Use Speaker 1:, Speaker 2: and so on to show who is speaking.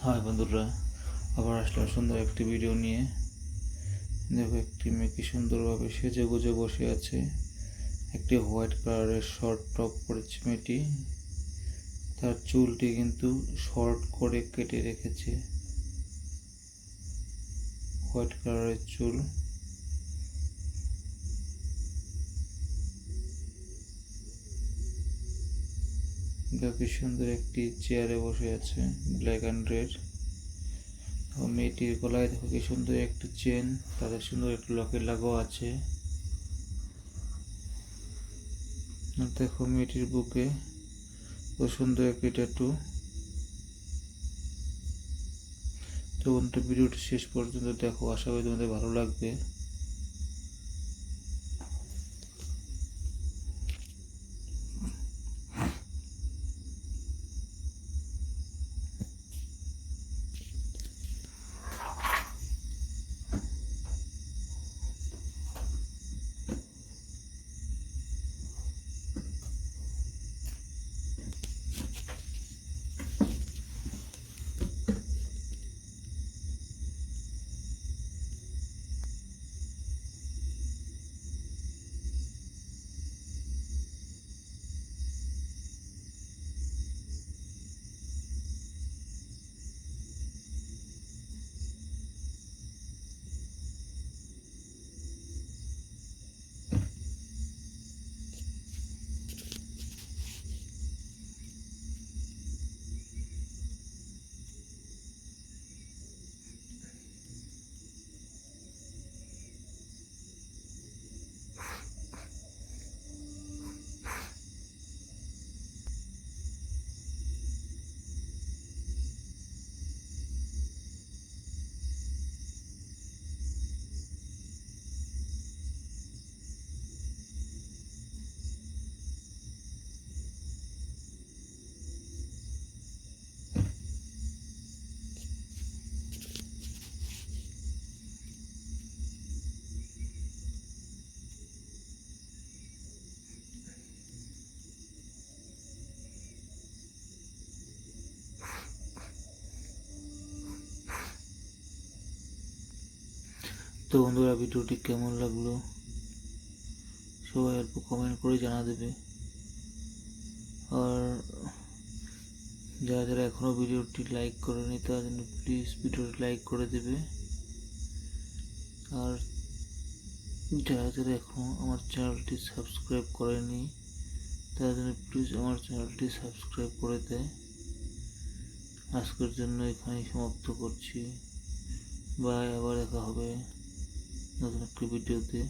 Speaker 1: High বন্ধুরা, আবার আসলাম সুন্দর একটি ভিডিও নিয়ে। দেখো, একটি মেয়ে কি সুন্দরভাবে সেজে গুজে বসে আছে। একটি হোয়াইট কালারের শর্ট টপ পরেছে মেয়েটি। তার চুলটি কিন্তু শর্ট করে কেটে রেখেছে, হোয়াইট কালারের চুল। দেখো কি সুন্দর একটি চেয়ারে বসে আছে, ব্ল্যাক অ্যান্ড রেড। মেয়েটির গলায় দেখো কি সুন্দর একটি চেন, তাদের সুন্দর একটি লকেট লাগাও আছে। দেখো মেয়েটির বুকে খুব সুন্দর একটি ট্যাটু। তো বন্ধুরা, ভিডিওটি শেষ পর্যন্ত দেখো, আশা করি তোমাদের ভালো লাগবে। তো বন্ধুরা, ভিডিওটি কেমন লাগলো সবাই অল্প কমেন্ট করে জানা দেবে। আর যারা যারা এখনও ভিডিওটি লাইক করেনি তারা যেন প্লিজ ভিডিওটি লাইক করে দেবে। আর যারা যারা এখনও আমার চ্যানেলটি সাবস্ক্রাইব করেনি তারা যেন প্লিজ আমার চ্যানেলটি সাবস্ক্রাইব করে দেয়। আজকের জন্য এখানেই সমাপ্ত করছি। বাই, আবার দেখা হবে নতুন একটি ভিডিওতে।